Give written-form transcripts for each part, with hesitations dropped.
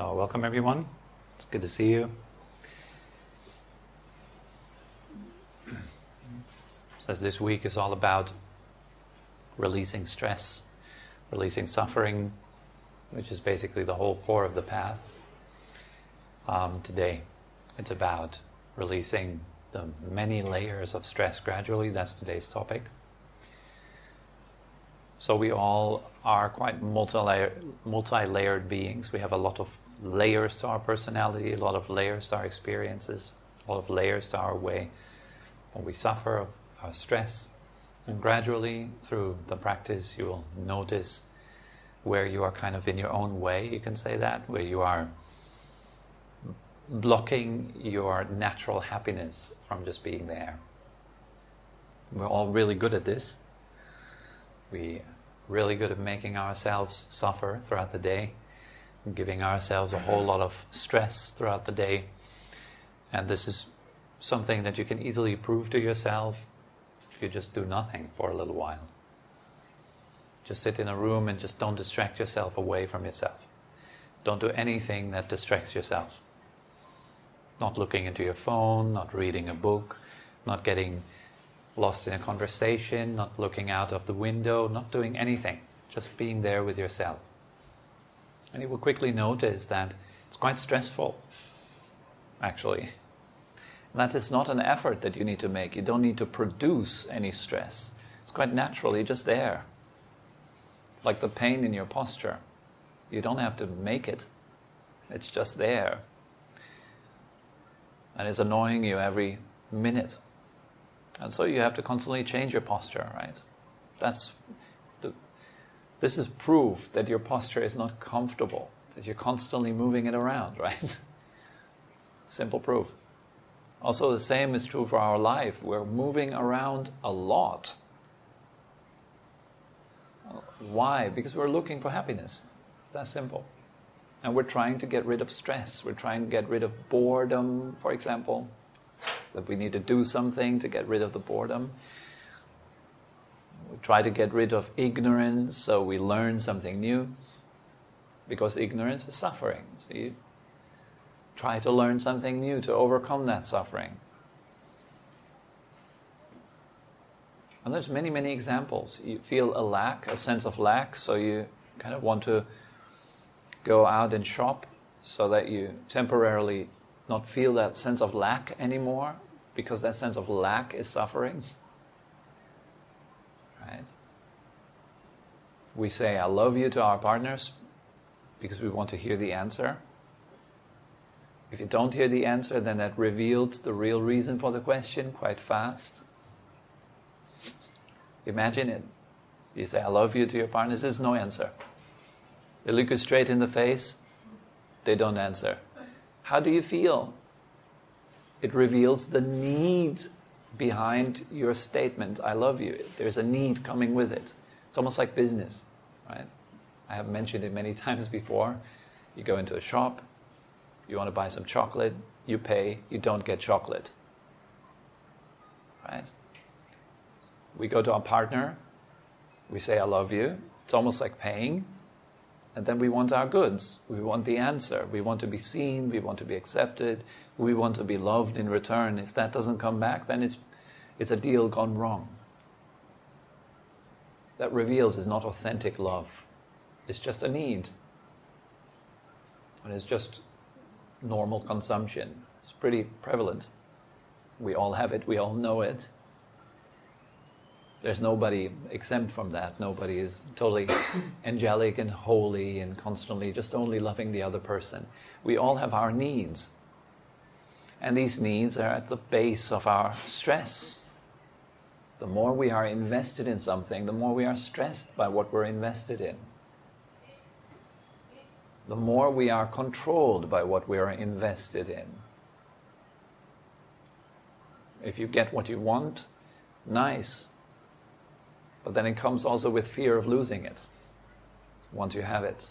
So welcome everyone. It's good to see you. So this week is all about releasing stress, releasing suffering, which is basically the whole core of the path. Today it's about releasing the many layers of stress gradually. That's today's topic. So we all are quite multi-layered beings. We have a lot of layers to our personality, a lot of layers to our experiences, a lot of layers to our way when we suffer, our stress. And gradually, through the practice, you will notice where you are kind of in your own way, you can say that, where you are blocking your natural happiness from just being there. We're all really good at this. We're really good at making ourselves suffer throughout the day, giving ourselves a whole lot of stress throughout the day. And this is something that you can easily prove to yourself if you just do nothing for a little while. Just sit in a room and just don't distract yourself away from yourself. Don't do anything that distracts yourself. Not looking into your phone, not reading a book, not getting lost in a conversation, not looking out of the window, not doing anything, just being there with yourself. And you will quickly notice that it's quite stressful, actually. And that is not an effort that you need to make. You don't need to produce any stress. It's quite naturally just there. Like the pain in your posture. You don't have to make it. It's just there. And it's annoying you every minute. And so you have to constantly change your posture, right? This is proof that your posture is not comfortable, that you're constantly moving it around, right? Simple proof. Also, the same is true for our life. We're moving around a lot. Why? Because we're looking for happiness. It's that simple. And we're trying to get rid of stress. We're trying to get rid of boredom, for example. That we need to do something to get rid of the boredom. We try to get rid of ignorance, so we learn something new. Because ignorance is suffering. So you try to learn something new to overcome that suffering. And there's many, many examples. You feel a lack, a sense of lack, so you kind of want to go out and shop so that you temporarily not feel that sense of lack anymore, because that sense of lack is suffering. Right? We say I love you to our partners because we want to hear the answer. If you don't hear the answer, then that reveals the real reason for the question quite fast. Imagine it. You say I love you to your partners, there's no answer. They look you straight in the face, they don't answer. How do you feel? It reveals the need behind your statement, I love you. There's a need coming with it. It's almost like business, right? I have mentioned it many times before. You go into a shop, you want to buy some chocolate, you pay, you don't get chocolate. Right? We go to our partner, we say I love you. It's almost like paying. And then we want our goods. We want the answer. We want to be seen. We want to be accepted. We want to be loved in return. If that doesn't come back, then it's a deal gone wrong. That reveals it's not authentic love. It's just a need. And it's just normal consumption. It's pretty prevalent. We all have it. We all know it. There's nobody exempt from that. Nobody is totally angelic and holy and constantly just only loving the other person. We all have our needs. And these needs are at the base of our stress. The more we are invested in something, the more we are stressed by what we're invested in. The more we are controlled by what we are invested in. If you get what you want, nice. But then it comes also with fear of losing it once you have it.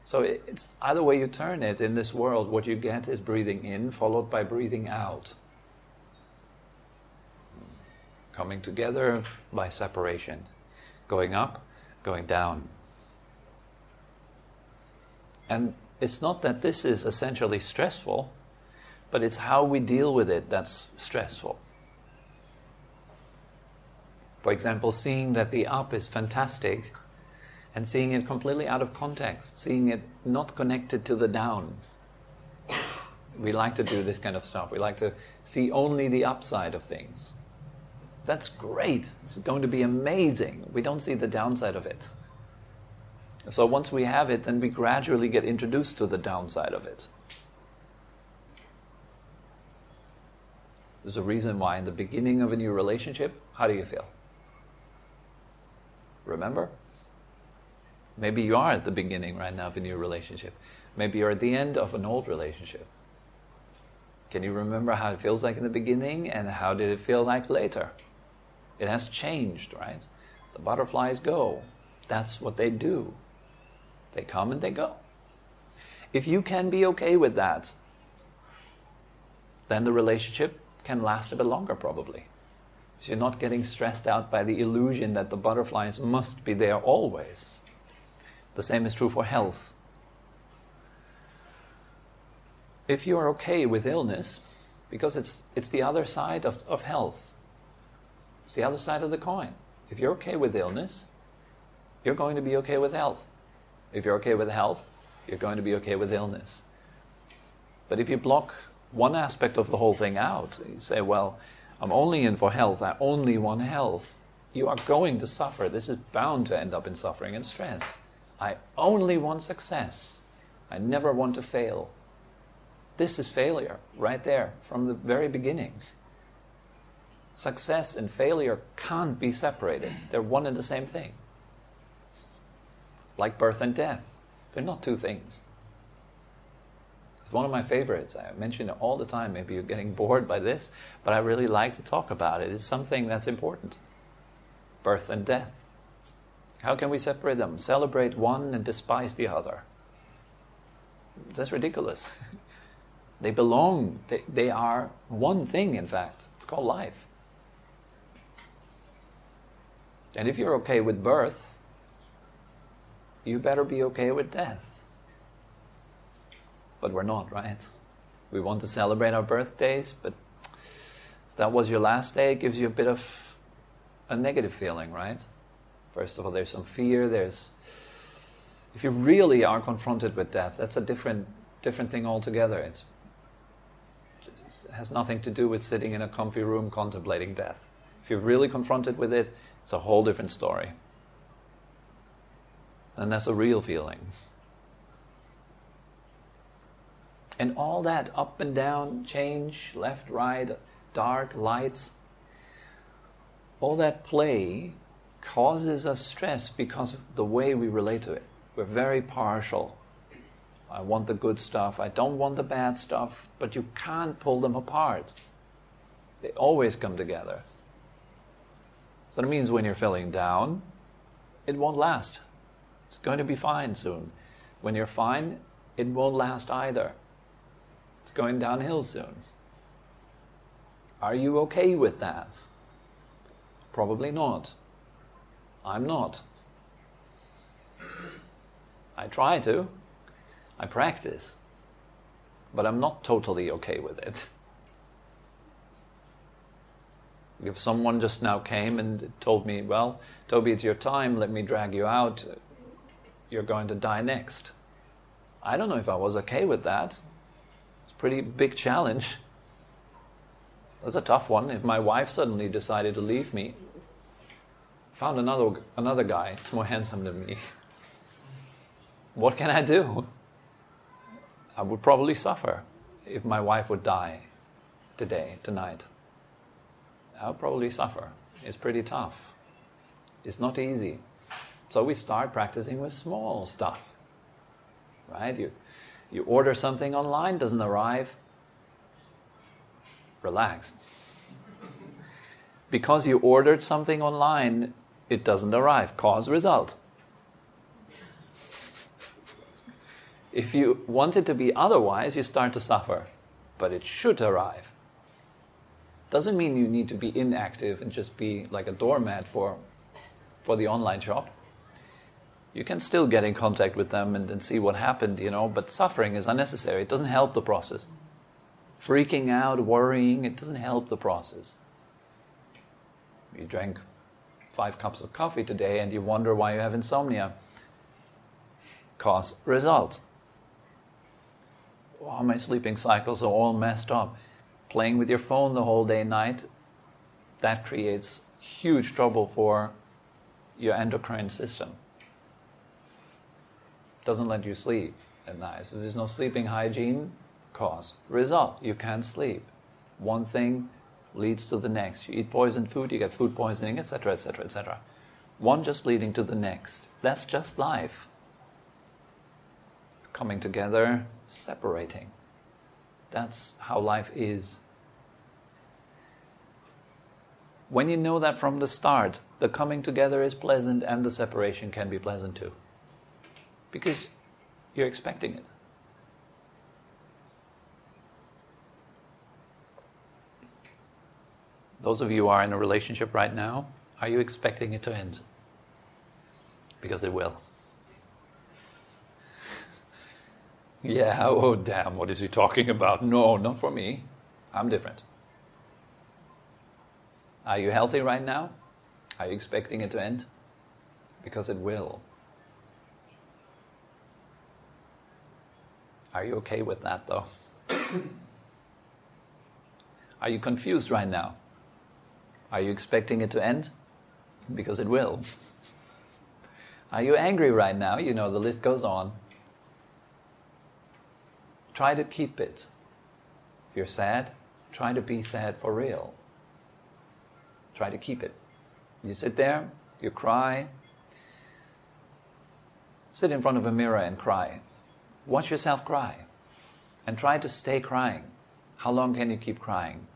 So it's either way you turn it in this world, what you get is breathing in followed by breathing out. Coming together by separation. Going up, going down. And it's not that this is essentially stressful, but it's how we deal with it that's stressful. For example, seeing that the up is fantastic and seeing it completely out of context, seeing it not connected to the down. We like to do this kind of stuff. We like to see only the upside of things. That's great. It's going to be amazing. We don't see the downside of it. So once we have it, then we gradually get introduced to the downside of it. There's a reason why in the beginning of a new relationship, how do you feel? Remember? Maybe you are at the beginning right now of a new relationship. Maybe you're at the end of an old relationship. Can you remember how it feels like in the beginning and how did it feel like later? It has changed, right? The butterflies go. That's what they do. They come and they go. If you can be okay with that, then the relationship can last a bit longer probably. So you're not getting stressed out by the illusion that the butterflies must be there always. The same is true for health. If you're okay with illness, because it's the other side of health. It's the other side of the coin. If you're okay with illness, you're going to be okay with health. If you're okay with health, you're going to be okay with illness. But if you block one aspect of the whole thing out, you say, well, I'm only in for health, I only want health, you are going to suffer. This is bound to end up in suffering and stress. I only want success. I never want to fail. This is failure, right there, from the very beginning. Success and failure can't be separated. They're one and the same thing. Like birth and death. They're not two things. It's one of my favorites. I mention it all the time. Maybe you're getting bored by this, but I really like to talk about it. It's something that's important. Birth and death. How can we separate them? Celebrate one and despise the other. That's ridiculous. They belong. They are one thing, in fact. It's called life. And if you're okay with birth, you better be okay with death. But we're not, right? We want to celebrate our birthdays, but if that was your last day, it gives you a bit of a negative feeling, right? First of all, there's some fear. If you really are confronted with death, that's a different thing altogether. It has nothing to do with sitting in a comfy room contemplating death. If you're really confronted with it, it's a whole different story. And that's a real feeling. And all that up and down, change, left, right, dark, lights, all that play causes us stress because of the way we relate to it. We're very partial. I want the good stuff, I don't want the bad stuff, but you can't pull them apart. They always come together. So that means when you're feeling down, it won't last. It's going to be fine soon. When you're fine, it won't last either. It's going downhill soon. Are you okay with that? Probably not. I'm not. I try to. I practice. But I'm not totally okay with it. If someone just now came and told me, well, Tobi, it's your time, let me drag you out, you're going to die next. I don't know if I was okay with that. It's a pretty big challenge. That's a tough one. If my wife suddenly decided to leave me, found another guy, it's more handsome than me, what can I do? I would probably suffer if my wife would die tonight. I would probably suffer. It's pretty tough. It's not easy. So we start practicing with small stuff. Right? You order something online, doesn't arrive. Relax. Because you ordered something online, it doesn't arrive. Cause, result. If you want it to be otherwise, you start to suffer. But it should arrive. Doesn't mean you need to be inactive and just be like a doormat for the online shop. You can still get in contact with them and see what happened, but suffering is unnecessary. It doesn't help the process. Freaking out, worrying, it doesn't help the process. You drank 5 cups of coffee today and you wonder why you have insomnia. Cause, result. Oh, my sleeping cycles are all messed up. Playing with your phone the whole day and night, that creates huge trouble for your endocrine system. Doesn't let you sleep at night. So there's no sleeping hygiene. Cause, result. You can't sleep. One thing leads to the next. You eat poisoned food, you get food poisoning, etc., etc., etc. One just leading to the next. That's just life. Coming together, separating. That's how life is. When you know that from the start, the coming together is pleasant and the separation can be pleasant too. Because you're expecting it. Those of you who are in a relationship right now, are you expecting it to end? Because it will. Yeah, oh damn, what is he talking about? No, not for me. I'm different. Are you healthy right now? Are you expecting it to end? Because it will. Are you okay with that though? Are you confused right now? Are you expecting it to end? Because it will. Are you angry right now? The list goes on. Try to keep it. If you're sad, try to be sad for real. Try to keep it. You sit there, you cry. Sit in front of a mirror and cry. Watch yourself cry. And try to stay crying. How long can you keep crying?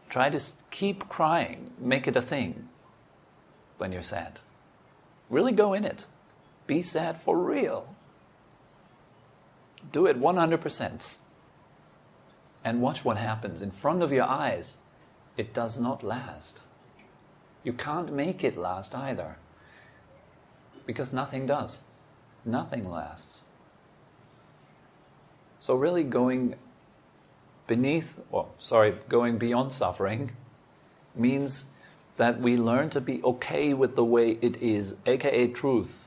Try to keep crying. Make it a thing when you're sad. Really go in it. Be sad for real. Do it 100%. And watch what happens in front of your eyes. It does not last. You can't make it last either. Because nothing does. Nothing lasts. So really going beyond suffering means that we learn to be okay with the way it is, aka truth.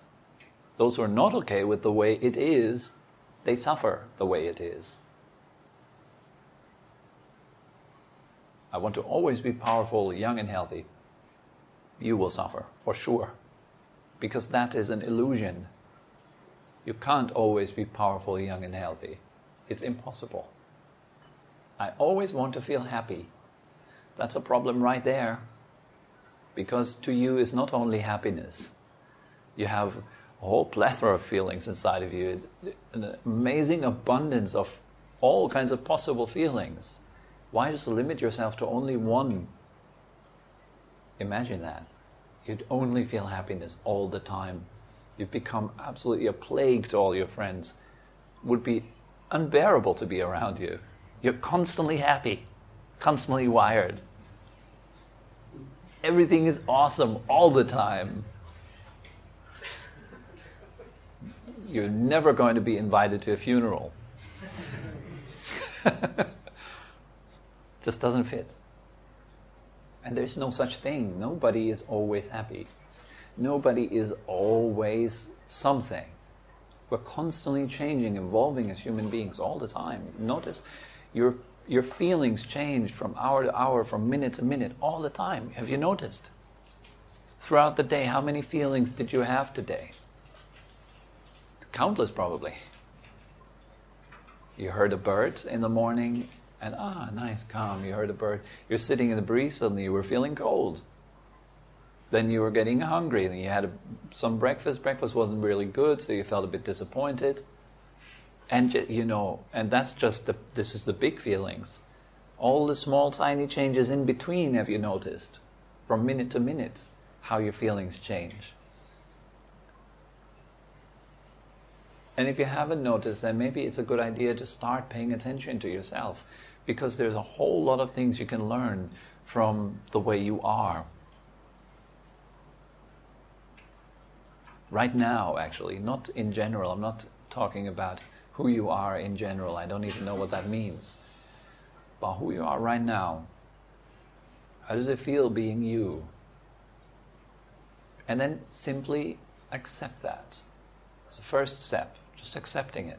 Those who are not okay with the way it is, they suffer the way it is. I want to always be powerful, young and healthy. You will suffer, for sure. Because that is an illusion. You can't always be powerful, young and healthy. It's impossible. I always want to feel happy. That's a problem right there. Because to you is not only happiness. You have a whole plethora of feelings inside of you. An amazing abundance of all kinds of possible feelings. Why just limit yourself to only one? Imagine that. You'd only feel happiness all the time. You'd become absolutely a plague to all your friends. It would be unbearable to be around you. You're constantly happy, constantly wired. Everything is awesome all the time. You're never going to be invited to a funeral. Just doesn't fit. And there's no such thing. Nobody is always happy. Nobody is always something. We're constantly changing, evolving as human beings all the time. Notice your feelings change from hour to hour, from minute to minute, all the time. Have you noticed? Throughout the day, how many feelings did you have today? Countless, probably. You heard a bird in the morning, and nice, calm, you heard a bird. You're sitting in the breeze, suddenly you were feeling cold. Then you were getting hungry, then you had some breakfast. Breakfast wasn't really good, so you felt a bit disappointed. And and that's just this is the big feelings. All the small, tiny changes in between, have you noticed? From minute to minute, how your feelings change. And if you haven't noticed, then maybe it's a good idea to start paying attention to yourself, because there's a whole lot of things you can learn from the way you are. Right now, actually, not in general. I'm not talking about who you are in general. I don't even know what that means. But who you are right now. How does it feel being you? And then simply accept that. It's the first step, just accepting it.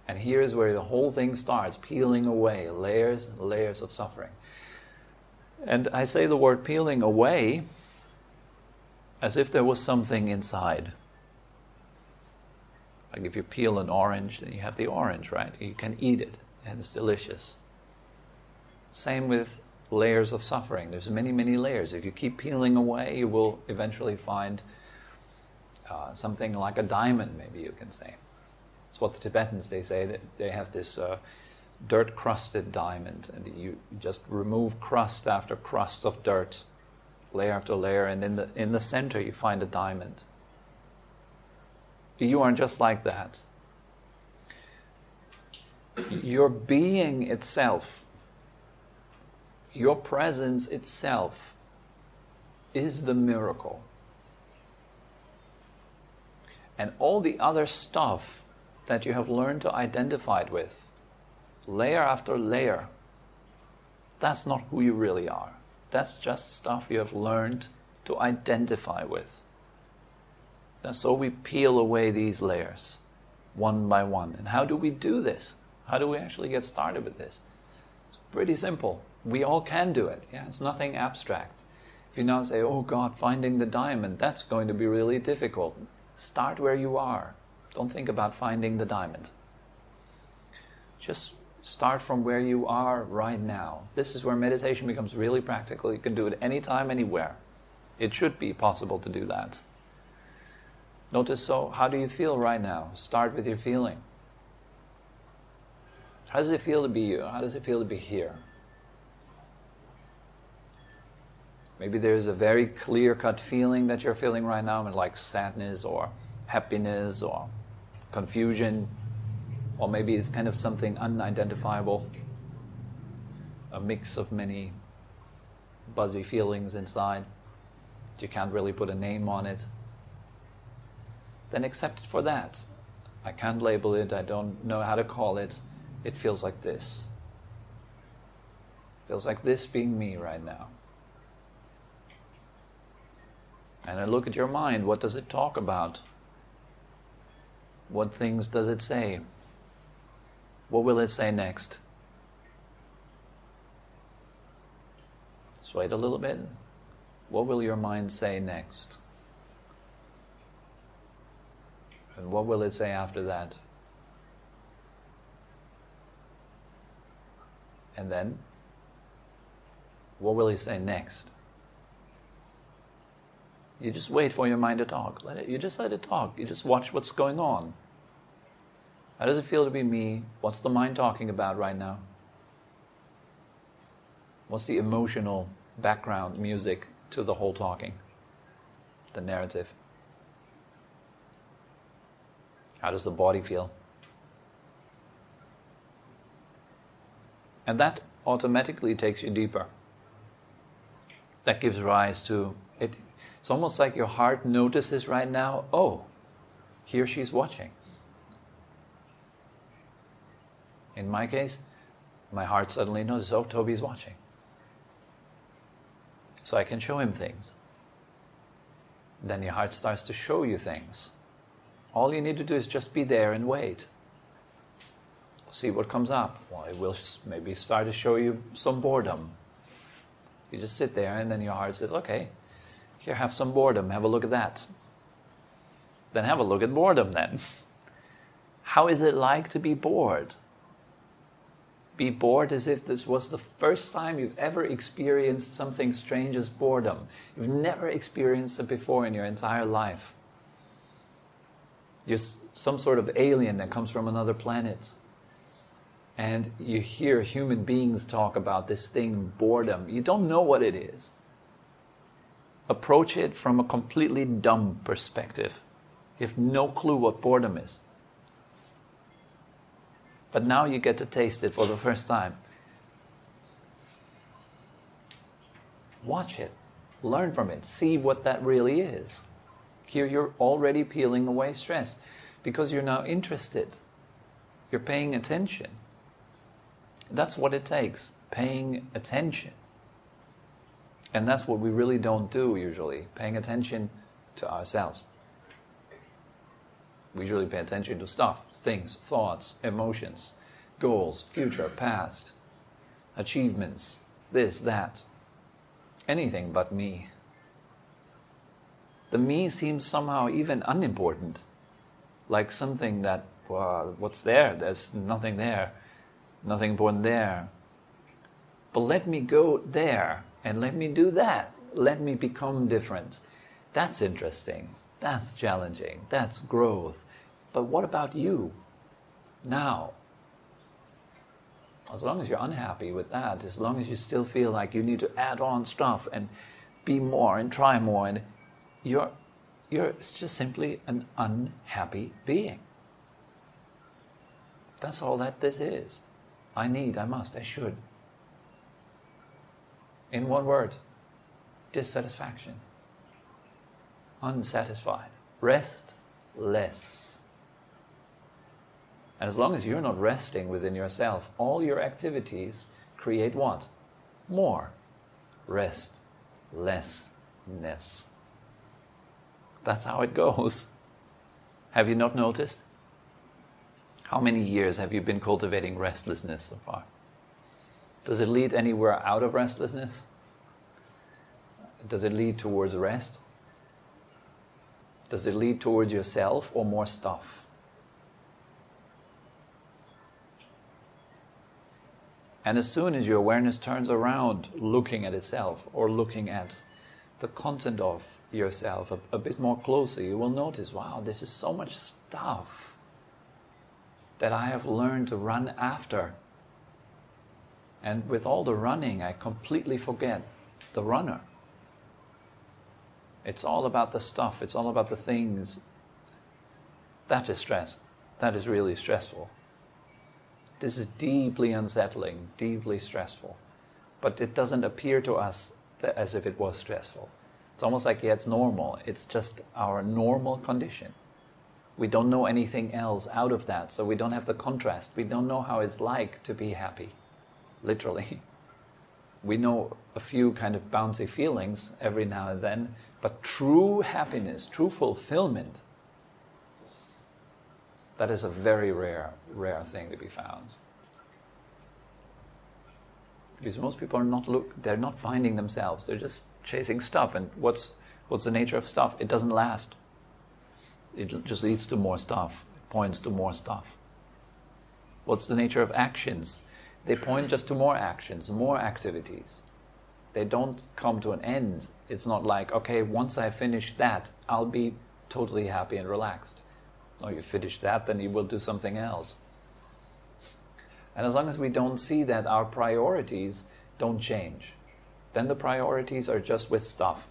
And here's where the whole thing starts, peeling away layers and layers of suffering. And I say the word peeling away as if there was something inside. Like if you peel an orange, then you have the orange, right? You can eat it, and it's delicious. Same with layers of suffering. There's many, many layers. If you keep peeling away, you will eventually find something like a diamond, maybe you can say. It's what the Tibetans, they say, that they have this dirt-crusted diamond, and you just remove crust after crust of dirt, layer after layer, and in the center you find a diamond. You are just like that. Your being itself, your presence itself, is the miracle. And all the other stuff that you have learned to identify with, layer after layer, that's not who you really are. That's just stuff you have learned to identify with. And so we peel away these layers, one by one. And how do we do this? How do we actually get started with this? It's pretty simple. We all can do it. Yeah, it's nothing abstract. If you now say, oh God, finding the diamond, that's going to be really difficult. Start where you are. Don't think about finding the diamond. Just start from where you are right now. This is where meditation becomes really practical. You can do it anytime, anywhere. It should be possible to do that. Notice, so how do you feel right now? Start with your feeling. How does it feel to be you? How does it feel to be here? Maybe there's a very clear-cut feeling that you're feeling right now, like sadness or happiness or confusion, or maybe it's kind of something unidentifiable, a mix of many buzzy feelings inside. You can't really put a name on it. Then accept it for that. I can't label it, I don't know how to call it. It feels like this. It feels like this being me right now. And I look at your mind, what does it talk about? What things does it say? What will it say next? Just wait a little bit. What will your mind say next? And what will it say after that? And then, what will it say next? You just wait for your mind to talk. You just let it talk. You just watch what's going on. How does it feel to be me? What's the mind talking about right now? What's the emotional background music to the whole talking? The narrative. How does the body feel? And that automatically takes you deeper. That gives rise to it. It's almost like your heart notices right now, oh, here she's watching. In my case, my heart suddenly notices, oh, Tobi's watching. So I can show him things. Then your heart starts to show you things. All you need to do is just be there and wait. See what comes up. Well, it will maybe start to show you some boredom. You just sit there and then your heart says, okay, here, have some boredom. Have a look at that. Then have a look at boredom then. How is it like to be bored? Be bored as if this was the first time you've ever experienced something strange as boredom. You've never experienced it before in your entire life. You're some sort of alien that comes from another planet. And you hear human beings talk about this thing, boredom. You don't know what it is. Approach it from a completely dumb perspective. You have no clue what boredom is. But now you get to taste it for the first time. Watch it. Learn from it. See what that really is. Here you're already peeling away stress because you're now interested. You're paying attention. That's what it takes, paying attention. And that's what we really don't do usually, paying attention to ourselves. We usually pay attention to stuff, things, thoughts, emotions, goals, future, past, achievements, this, that. Anything but me. The me seems somehow even unimportant. Like something that, well, what's there? There's nothing there. Nothing important there. But let me go there and let me do that. Let me become different. That's interesting. That's challenging. That's growth. But what about you now? As long as you're unhappy with that, as long as you still feel like you need to add on stuff and be more and try more, and you're just simply an unhappy being. That's all that this is. I need, I must, I should. In one word, dissatisfaction. Unsatisfied. Restless. And as long as you're not resting within yourself, all your activities create what? More. Restlessness. That's how it goes. Have you not noticed? How many years have you been cultivating restlessness so far? Does it lead anywhere out of restlessness? Does it lead towards rest? Does it lead towards yourself or more stuff? And as soon as your awareness turns around looking at itself or looking at the content of yourself a bit more closely, you will notice, wow, this is so much stuff that I have learned to run after. And with all the running, I completely forget the runner. It's all about the stuff, it's all about the things. That is stress. That is really stressful. This is deeply unsettling, deeply stressful. But it doesn't appear to us as if it was stressful. It's almost like, yeah, it's normal. It's just our normal condition. We don't know anything else out of that, so we don't have the contrast. We don't know how it's like to be happy, literally. We know a few kind of bouncy feelings every now and then, but true happiness, true fulfillment, that is a very rare thing to be found. Because most people are they're not finding themselves, they're just chasing stuff. And what's the nature of stuff? It doesn't last. It just leads to more stuff. It points to more stuff. What's the nature of actions? They point just to more actions, more activities. They don't come to an end. It's not like, okay, once I finish that, I'll be totally happy and relaxed. No, you finish that, then you will do something else. And as long as we don't see that our priorities don't change, then the priorities are just with stuff.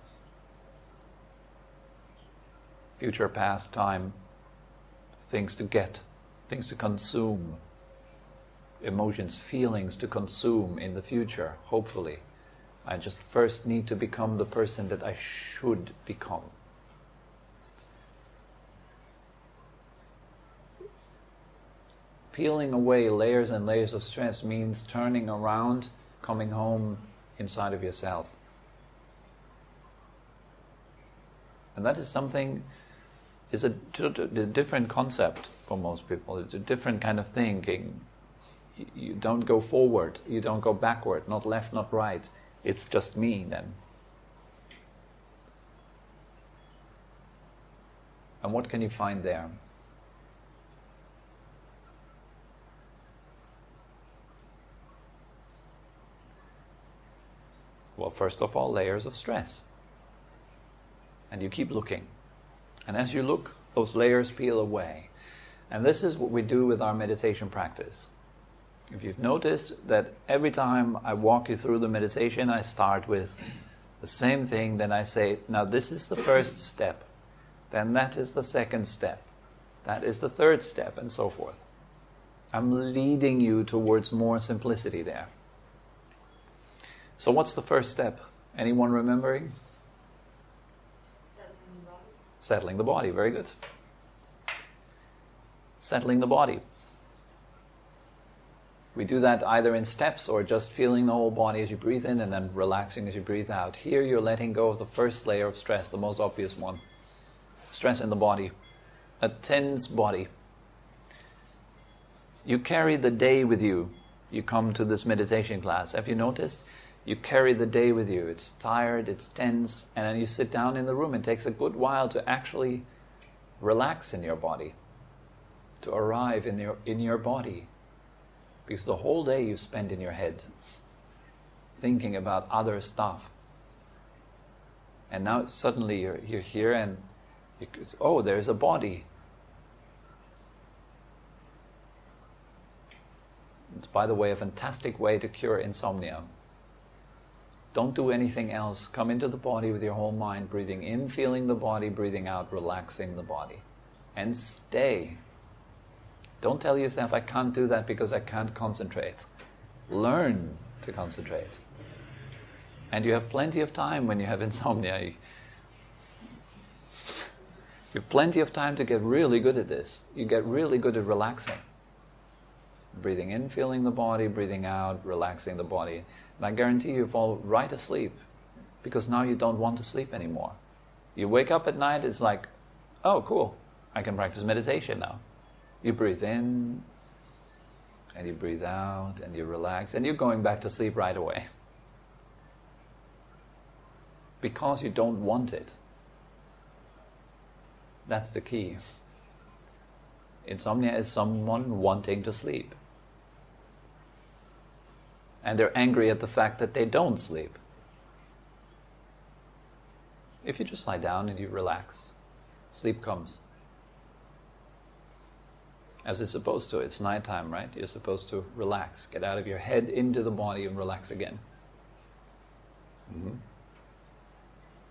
Future, past, time, things to get, things to consume, emotions, feelings to consume in the future, hopefully. I just first need to become the person that I should become. Peeling away layers and layers of stress means turning around, coming home inside of yourself. And that is something, is a different concept for most people. It's a different kind of thinking. You don't go forward, you don't go backward, not left, not right. It's just me then. And what can you find there? Well, first of all, layers of stress. And you keep looking. And as you look, those layers peel away. And this is what we do with our meditation practice. If you've noticed that every time I walk you through the meditation, I start with the same thing, then I say, now this is the first step, then that is the second step, that is the third step, and so forth. I'm leading you towards more simplicity there. So what's the first step? Anyone remembering? Settling the body, very good. Settling the body. We do that either in steps or just feeling the whole body as you breathe in and then relaxing as you breathe out. Here you're letting go of the first layer of stress, the most obvious one. Stress in the body. A tense body. You carry the day with you. You come to this meditation class. Have you noticed? You carry the day with you. It's tired, it's tense, and then you sit down in the room. It takes a good while to actually relax in your body, to arrive in your body. Because the whole day you spend in your head, thinking about other stuff. And now suddenly you're here and oh, there's a body. It's, by the way, a fantastic way to cure insomnia. Don't do anything else. Come into the body with your whole mind, breathing in, feeling the body, breathing out, relaxing the body. And stay. Don't tell yourself, I can't do that because I can't concentrate. Learn to concentrate. And you have plenty of time when you have insomnia. You have plenty of time to get really good at this. You get really good at relaxing. Breathing in, feeling the body, breathing out, relaxing the body. And I guarantee you fall right asleep because now you don't want to sleep anymore. You wake up at night, it's like, oh, cool, I can practice meditation now. You breathe in, and you breathe out, and you relax, and you're going back to sleep right away. Because you don't want it. That's the key. Insomnia is someone wanting to sleep. And they're angry at the fact that they don't sleep. If you just lie down and you relax, sleep comes. As it's supposed to. It's nighttime, right? You're supposed to relax. Get out of your head into the body and relax again. Mm-hmm.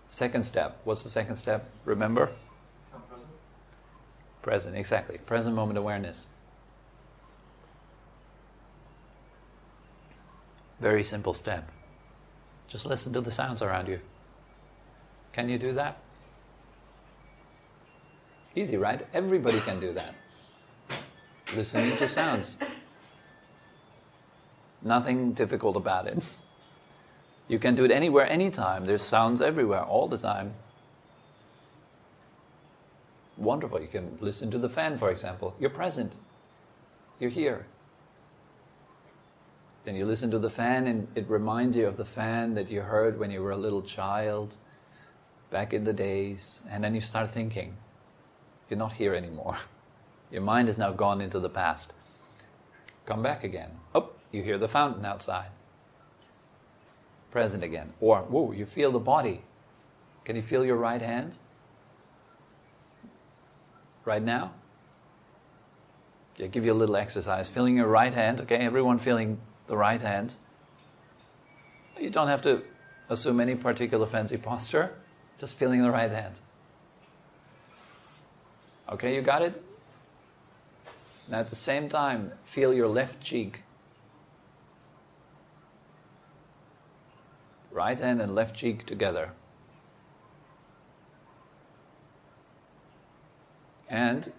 Second step. What's the second step? Remember? I'm present. Present, exactly. Present moment awareness. Very simple step. Just listen to the sounds around you. Can you do that? Easy, right? Everybody can do that. Listening to sounds. Nothing difficult about it. You can do it anywhere, anytime. There's sounds everywhere, all the time. Wonderful. You can listen to the fan, for example. You're present. You're here. Then you listen to the fan and it reminds you of the fan that you heard when you were a little child, back in the days. And then you start thinking, you're not here anymore. Your mind has now gone into the past. Come back again. Oh, you hear the fountain outside. Present again. Or, whoa, you feel the body. Can you feel your right hand? Right now? Yeah, give you a little exercise. Feeling your right hand. Okay, everyone feeling the right hand. You don't have to assume any particular fancy posture. Just feeling the right hand. Okay, you got it? Now at the same time, feel your left cheek. Right hand and left cheek together. And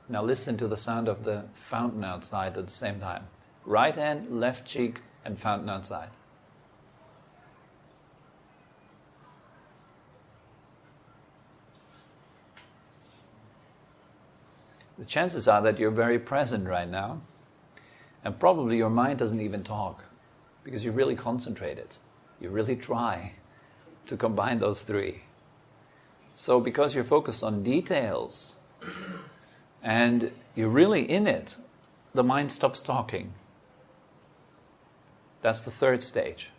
now listen to the sound of the fountain outside at the same time. Right hand, left cheek, and fountain outside. The chances are that you're very present right now, and probably your mind doesn't even talk, because you really concentrated. You really try to combine those three. So because you're focused on details, and you're really in it, the mind stops talking. That's the third stage.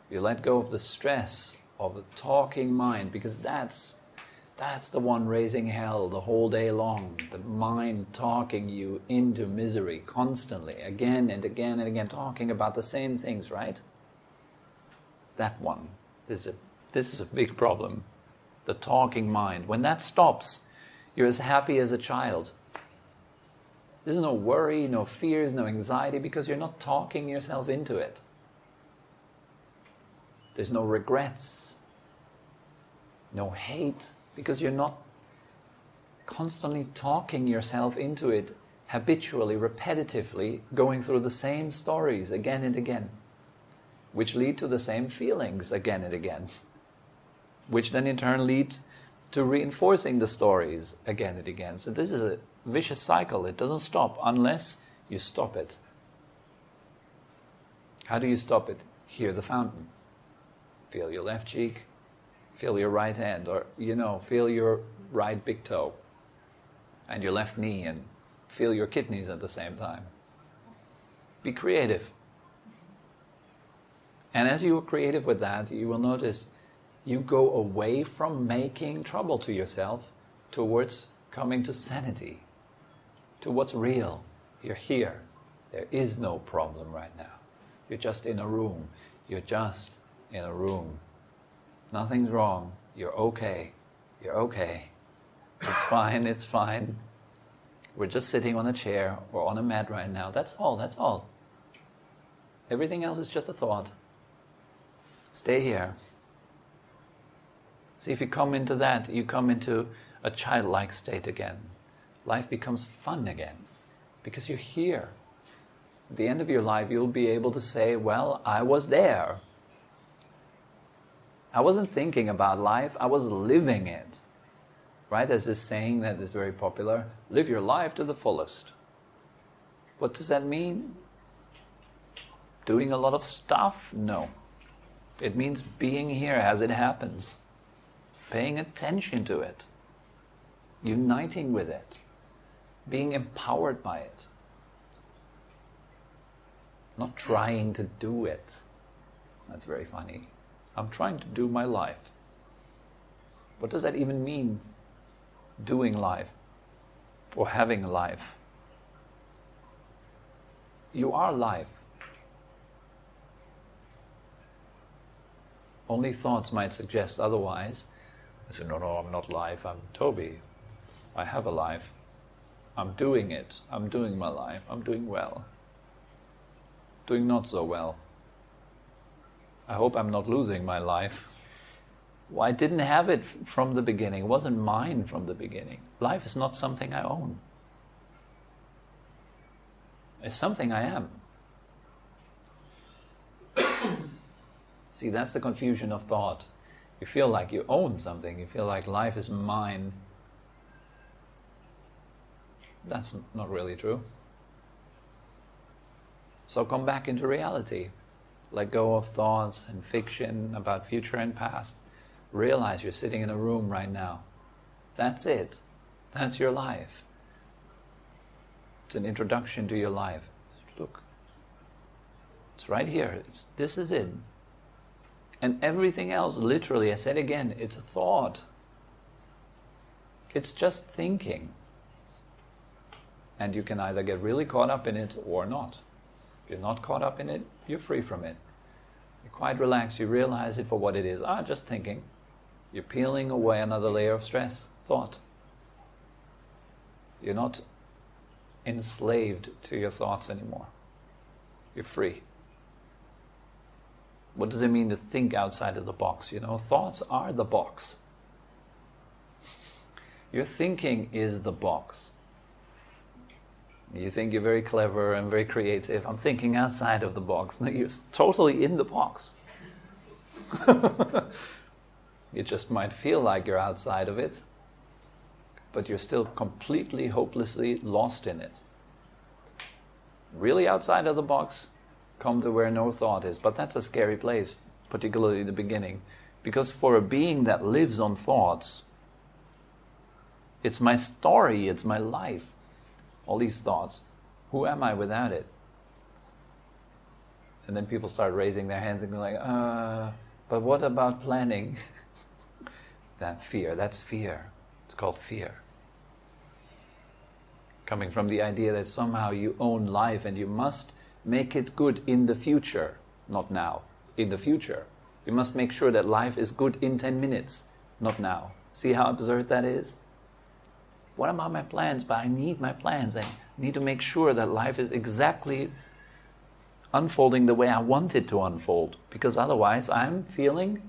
You let go of the stress of the talking mind, because that's the one raising hell the whole day long. The mind talking you into misery constantly, again and again and again, talking about the same things, right? That one. This is a big problem. The talking mind. When that stops, you're as happy as a child. There's no worry, no fears, no anxiety, because you're not talking yourself into it. There's no regrets, no hate, Because you're not constantly talking yourself into it, habitually, repetitively, going through the same stories again and again, which lead to the same feelings again and again, which then in turn lead to reinforcing the stories again and again. So this is a vicious cycle. It doesn't stop unless you stop it. How do you stop it? Hear the fountain. Feel your left cheek, feel your right hand, or, feel your right big toe and your left knee, and feel your kidneys at the same time. Be creative. And as you are creative with that, you will notice you go away from making trouble to yourself towards coming to sanity, to what's real. You're here. There is no problem right now. You're just in a room. You're just in a room. Nothing's wrong. You're okay. You're okay. It's fine. It's fine. We're just sitting on a chair or on a mat right now. That's all. That's all. Everything else is just a thought. Stay here. See, if you come into that, you come into a childlike state again. Life becomes fun again because you're here. At the end of your life, you'll be able to say, well, I was there. I wasn't thinking about life, I was living it. Right? There's this saying that is very popular, live your life to the fullest. What does that mean? Doing a lot of stuff? No. It means being here as it happens. Paying attention to it. Uniting with it. Being empowered by it. Not trying to do it. That's very funny. I'm trying to do my life. What does that even mean? Doing life. Or having a life. You are life. Only thoughts might suggest otherwise. I say, no, I'm not life, I'm Tobi. I have a life. I'm doing it. I'm doing my life. I'm doing well. Doing not so well. I hope I'm not losing my life. Well, I didn't have it from the beginning. It wasn't mine from the beginning. Life is not something I own. It's something I am. See, that's the confusion of thought. You feel like you own something. You feel like life is mine. That's not really true. So come back into reality. Let go of thoughts and fiction about future and past. Realize you're sitting in a room right now. That's it. That's your life. It's an introduction to your life. Look. It's right here. This is it. And everything else, literally, I said again, it's a thought. It's just thinking. And you can either get really caught up in it or not. If you're not caught up in it, you're free from it. You're quite relaxed, you realize it for what it is. Just thinking. You're peeling away another layer of stress, thought. You're not enslaved to your thoughts anymore. You're free. What does it mean to think outside of the box? Thoughts are the box. Your thinking is the box. You think you're very clever and very creative. I'm thinking outside of the box. No, you're totally in the box. You just might feel like you're outside of it, but you're still completely, hopelessly lost in it. Really outside of the box, come to where no thought is. But that's a scary place, particularly in the beginning. Because for a being that lives on thoughts, it's my story, it's my life. All these thoughts. Who am I without it? And then people start raising their hands and going like, but what about planning? That's fear. It's called fear. Coming from the idea that somehow you own life and you must make it good in the future. Not now. In the future. You must make sure that life is good in 10 minutes. Not now. See how absurd that is? What about my plans? But I need my plans. I need to make sure that life is exactly unfolding the way I want it to unfold. Because otherwise I'm feeling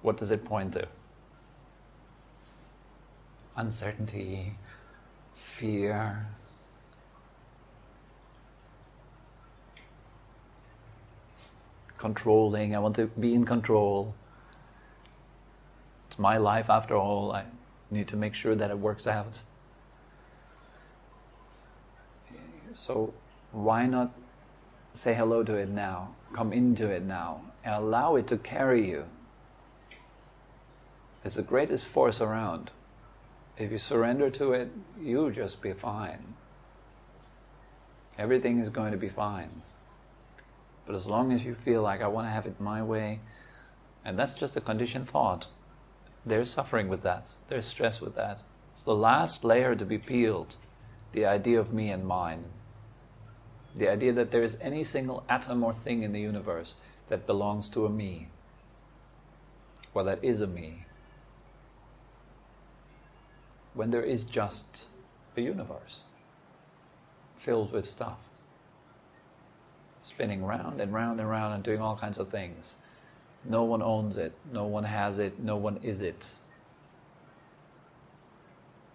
What does it point to? Uncertainty, fear, controlling. I want to be in control. It's my life after all. I need to make sure that it works out. So why not say hello to it now, come into it now, and allow it to carry you? It's the greatest force around. If you surrender to it, you'll just be fine. Everything is going to be fine. But as long as you feel like I want to have it my way, and that's just a conditioned thought, there's suffering with that, there's stress with that. It's the last layer to be peeled, the idea of me and mine. The idea that there is any single atom or thing in the universe that belongs to a me, or that is a me, when there is just a universe filled with stuff, spinning round and round and round and doing all kinds of things. No one owns it, no one has it, no one is it.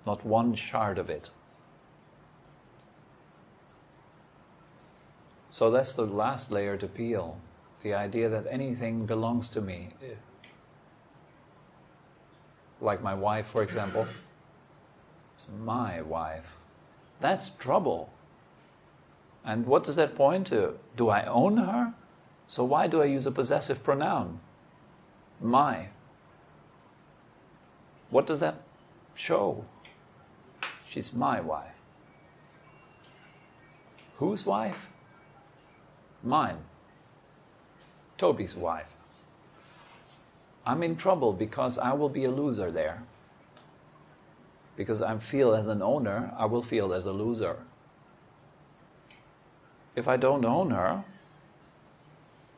Not one shard of it. So that's the last layer to peel. The idea that anything belongs to me. Like my wife, for example. It's my wife. That's trouble. And what does that point to? Do I own her? So why do I use a possessive pronoun? My. What does that show? She's my wife. Whose wife? Mine. Tobi's wife. I'm in trouble because I will be a loser there. Because I feel as an owner, I will feel as a loser. If I don't own her,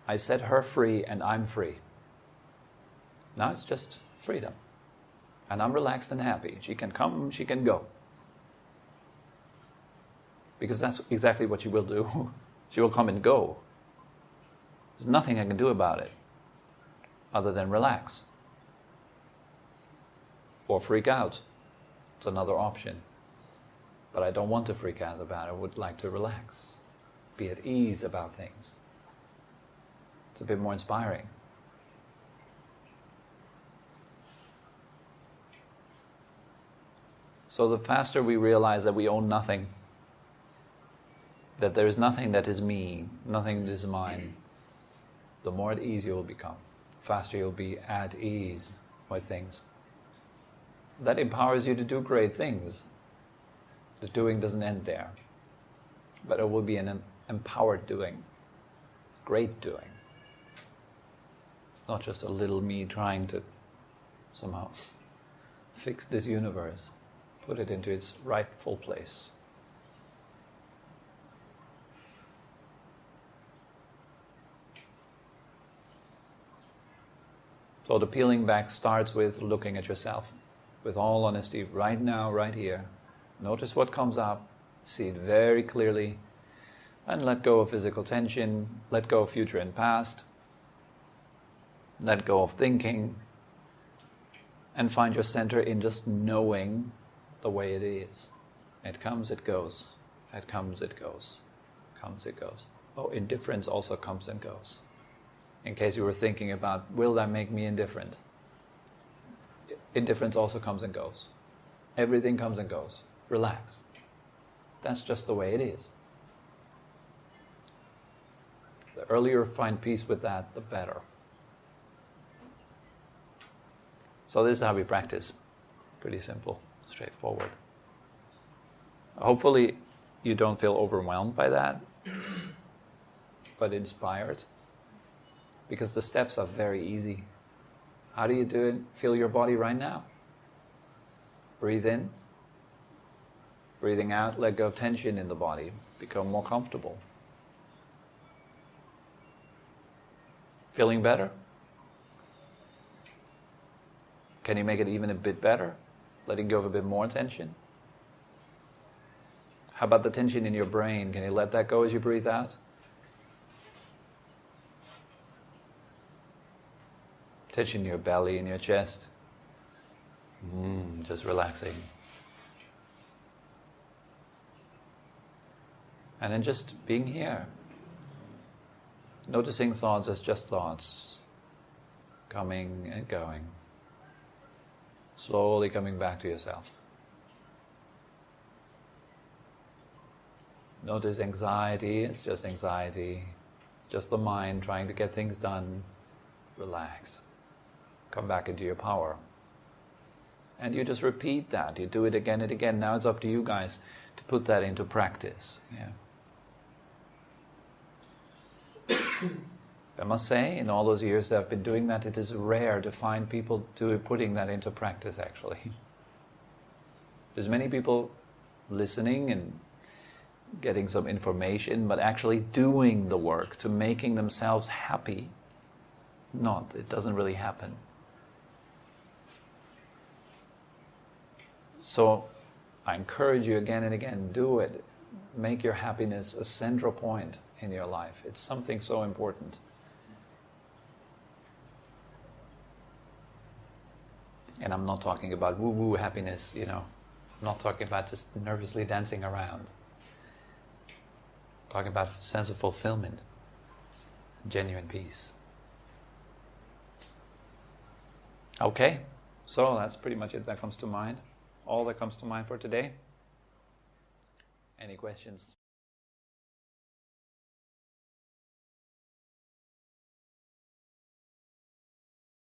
I set her free and I'm free. Now it's just freedom. And I'm relaxed and happy. She can come, she can go. Because that's exactly what she will do. She will come and go. There's nothing I can do about it other than relax. Or freak out. It's another option. But I don't want to freak out about it. I would like to relax. Be at ease about things. It's a bit more inspiring. So the faster we realize that we own nothing, that there is nothing that is me, nothing that is mine, the more at ease you will become. The faster you'll be at ease with things. That empowers you to do great things. The doing doesn't end there. But it will be an empowered doing. Great doing. Not just a little me trying to somehow fix this universe. Put it into its rightful place. So the peeling back starts with looking at yourself. With all honesty, right now, right here. Notice what comes up. See it very clearly. And let go of physical tension. Let go of future and past. Let go of thinking. And find your center in just knowing the way it is. It comes, it goes. It comes, it goes. Comes, it goes. Oh, indifference also comes and goes. In case you were thinking about, will that make me indifferent? Indifference also comes and goes. Everything comes and goes. Relax. That's just the way it is. The earlier you find peace with that, the better. So this is how we practice. Pretty simple, straightforward. Hopefully you don't feel overwhelmed by that, but inspired. Because the steps are very easy. How do you do it? Feel your body right now. Breathe in. Breathing out, let go of tension in the body. Become more comfortable. Feeling better? Can you make it even a bit better? Letting go of a bit more tension? How about the tension in your brain? Can you let that go as you breathe out? Tension in your belly, in your chest. Just relaxing. And then just being here. Noticing thoughts as just thoughts. Coming and going. Slowly coming back to yourself. Notice anxiety, it's just anxiety. Just the mind trying to get things done. Relax. Come back into your power. And you just repeat that. You do it again and again. Now it's up to you guys to put that into practice. Yeah. I must say, in all those years that I've been doing that, it is rare to find people putting that into practice, actually. There's many people listening and getting some information, but actually doing the work to making themselves happy, it doesn't really happen. So I encourage you again and again, do it. Make your happiness a central point in your life. It's something so important. And I'm not talking about woo-woo happiness, I'm not talking about just nervously dancing around. I'm talking about sense of fulfillment, genuine peace. Okay, so that's pretty much it that comes to mind. All that comes to mind for today. Any questions?